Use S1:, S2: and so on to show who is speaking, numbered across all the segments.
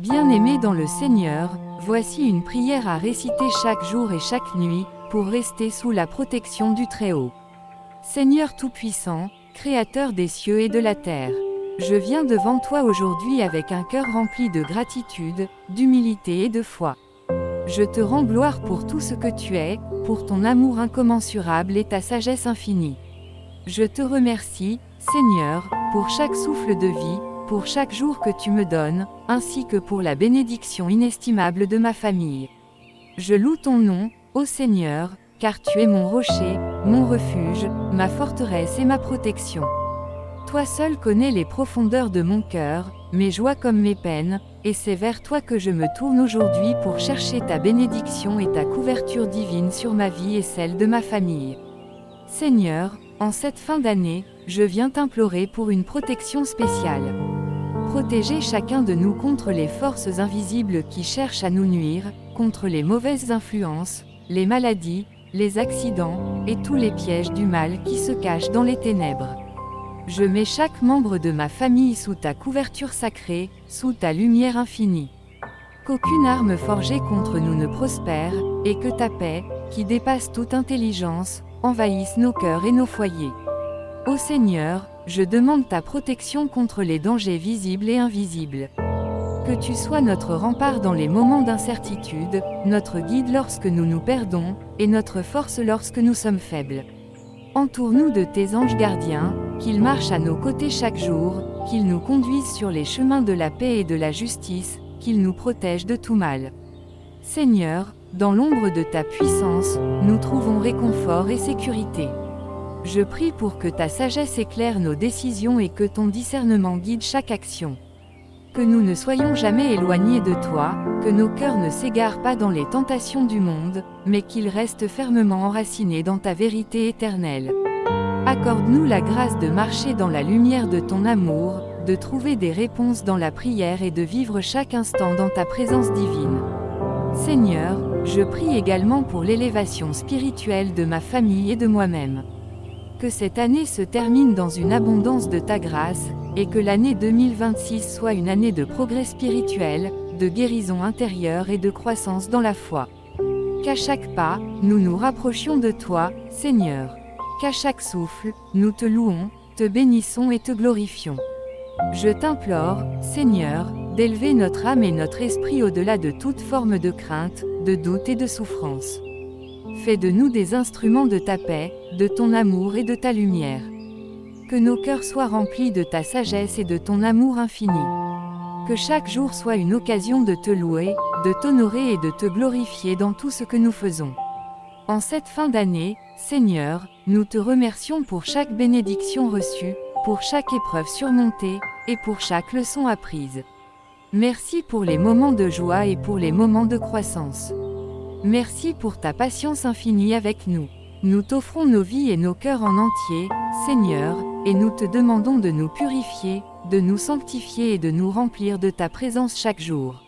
S1: Bien-aimés dans le Seigneur, voici une prière à réciter chaque jour et chaque nuit, pour rester sous la protection du Très-Haut. Seigneur Tout-Puissant, Créateur des cieux et de la terre, je viens devant toi aujourd'hui avec un cœur rempli de gratitude, d'humilité et de foi. Je te rends gloire pour tout ce que tu es, pour ton amour incommensurable et ta sagesse infinie. Je te remercie, Seigneur, pour chaque souffle de vie, pour chaque jour que tu me donnes, ainsi que pour la bénédiction inestimable de ma famille. Je loue ton nom, ô Seigneur, car tu es mon rocher, mon refuge, ma forteresse et ma protection. Toi seul connais les profondeurs de mon cœur, mes joies comme mes peines, et c'est vers toi que je me tourne aujourd'hui pour chercher ta bénédiction et ta couverture divine sur ma vie et celle de ma famille. Seigneur, en cette fin d'année, je viens t'implorer pour une protection spéciale. Protégez chacun de nous contre les forces invisibles qui cherchent à nous nuire, contre les mauvaises influences, les maladies, les accidents, et tous les pièges du mal qui se cachent dans les ténèbres. Je mets chaque membre de ma famille sous ta couverture sacrée, sous ta lumière infinie. Qu'aucune arme forgée contre nous ne prospère, et que ta paix, qui dépasse toute intelligence, envahisse nos cœurs et nos foyers. Ô Seigneur, je demande ta protection contre les dangers visibles et invisibles. Que tu sois notre rempart dans les moments d'incertitude, notre guide lorsque nous nous perdons, et notre force lorsque nous sommes faibles. Entoure-nous de tes anges gardiens, qu'ils marchent à nos côtés chaque jour, qu'ils nous conduisent sur les chemins de la paix et de la justice, qu'ils nous protègent de tout mal. Seigneur, dans l'ombre de ta puissance, nous trouvons réconfort et sécurité. Je prie pour que ta sagesse éclaire nos décisions et que ton discernement guide chaque action. Que nous ne soyons jamais éloignés de toi, que nos cœurs ne s'égarent pas dans les tentations du monde, mais qu'ils restent fermement enracinés dans ta vérité éternelle. Accorde-nous la grâce de marcher dans la lumière de ton amour, de trouver des réponses dans la prière et de vivre chaque instant dans ta présence divine. Seigneur, je prie également pour l'élévation spirituelle de ma famille et de moi-même. Que cette année se termine dans une abondance de ta grâce, et que l'année 2026 soit une année de progrès spirituel, de guérison intérieure et de croissance dans la foi. Qu'à chaque pas, nous nous rapprochions de toi, Seigneur. Qu'à chaque souffle, nous te louons, te bénissons et te glorifions. Je t'implore, Seigneur, d'élever notre âme et notre esprit au-delà de toute forme de crainte, de doute et de souffrance. Fais de nous des instruments de ta paix, de ton amour et de ta lumière. Que nos cœurs soient remplis de ta sagesse et de ton amour infini. Que chaque jour soit une occasion de te louer, de t'honorer et de te glorifier dans tout ce que nous faisons. En cette fin d'année, Seigneur, nous te remercions pour chaque bénédiction reçue, pour chaque épreuve surmontée, et pour chaque leçon apprise. Merci pour les moments de joie et pour les moments de croissance. Merci pour ta patience infinie avec nous. Nous t'offrons nos vies et nos cœurs en entier, Seigneur, et nous te demandons de nous purifier, de nous sanctifier et de nous remplir de ta présence chaque jour.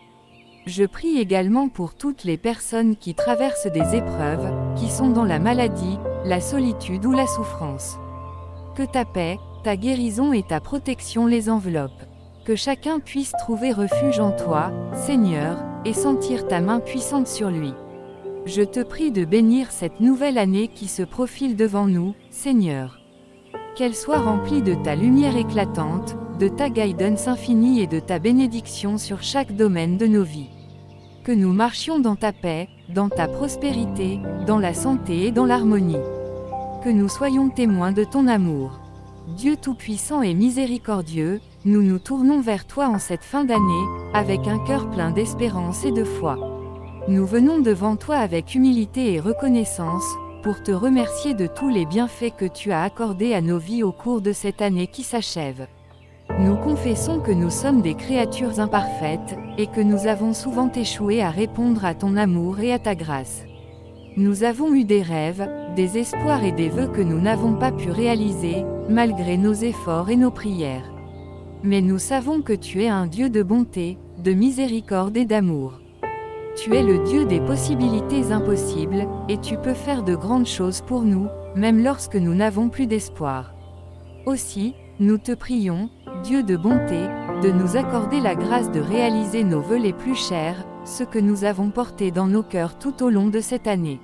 S1: Je prie également pour toutes les personnes qui traversent des épreuves, qui sont dans la maladie, la solitude ou la souffrance. Que ta paix, ta guérison et ta protection les enveloppent. Que chacun puisse trouver refuge en toi, Seigneur, et sentir ta main puissante sur lui. Je te prie de bénir cette nouvelle année qui se profile devant nous, Seigneur. Qu'elle soit remplie de ta lumière éclatante, de ta guidance infinie et de ta bénédiction sur chaque domaine de nos vies. Que nous marchions dans ta paix, dans ta prospérité, dans la santé et dans l'harmonie. Que nous soyons témoins de ton amour. Dieu Tout-Puissant et miséricordieux, nous nous tournons vers toi en cette fin d'année, avec un cœur plein d'espérance et de foi. Nous venons devant toi avec humilité et reconnaissance, pour te remercier de tous les bienfaits que tu as accordés à nos vies au cours de cette année qui s'achève. Nous confessons que nous sommes des créatures imparfaites, et que nous avons souvent échoué à répondre à ton amour et à ta grâce. Nous avons eu des rêves, des espoirs et des vœux que nous n'avons pas pu réaliser, malgré nos efforts et nos prières. Mais nous savons que tu es un Dieu de bonté, de miséricorde et d'amour. Tu es le Dieu des possibilités impossibles, et tu peux faire de grandes choses pour nous, même lorsque nous n'avons plus d'espoir. Aussi, nous te prions, Dieu de bonté, de nous accorder la grâce de réaliser nos vœux les plus chers, ceux que nous avons portés dans nos cœurs tout au long de cette année.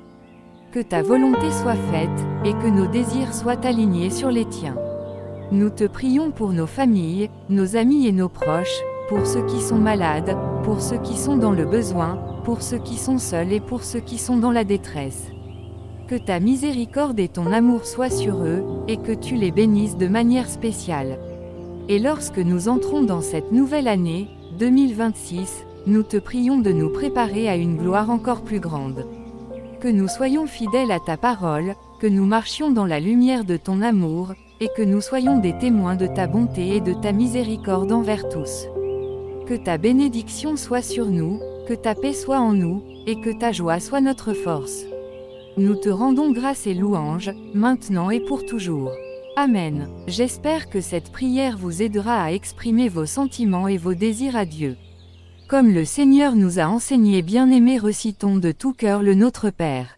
S1: Que ta volonté soit faite, et que nos désirs soient alignés sur les tiens. Nous te prions pour nos familles, nos amis et nos proches, pour ceux qui sont malades, pour ceux qui sont dans le besoin, pour ceux qui sont seuls et pour ceux qui sont dans la détresse. Que ta miséricorde et ton amour soient sur eux, et que tu les bénisses de manière spéciale. Et lorsque nous entrons dans cette nouvelle année, 2026, nous te prions de nous préparer à une gloire encore plus grande. Que nous soyons fidèles à ta parole, que nous marchions dans la lumière de ton amour, et que nous soyons des témoins de ta bonté et de ta miséricorde envers tous. Que ta bénédiction soit sur nous, que ta paix soit en nous, et que ta joie soit notre force. Nous te rendons grâce et louange, maintenant et pour toujours. Amen. J'espère que cette prière vous aidera à exprimer vos sentiments et vos désirs à Dieu. Comme le Seigneur nous a enseigné, bien-aimés, recitons de tout cœur le Notre Père.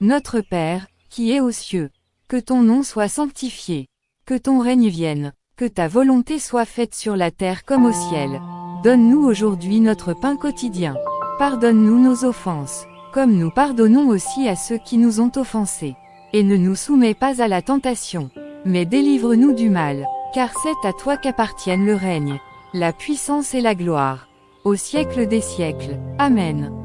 S1: Notre Père, qui es aux cieux, que ton nom soit sanctifié, que ton règne vienne, que ta volonté soit faite sur la terre comme au ciel. Donne-nous aujourd'hui notre pain quotidien. Pardonne-nous nos offenses, comme nous pardonnons aussi à ceux qui nous ont offensés. Et ne nous soumets pas à la tentation, mais délivre-nous du mal, car c'est à toi qu'appartiennent le règne, la puissance et la gloire, au siècle des siècles. Amen.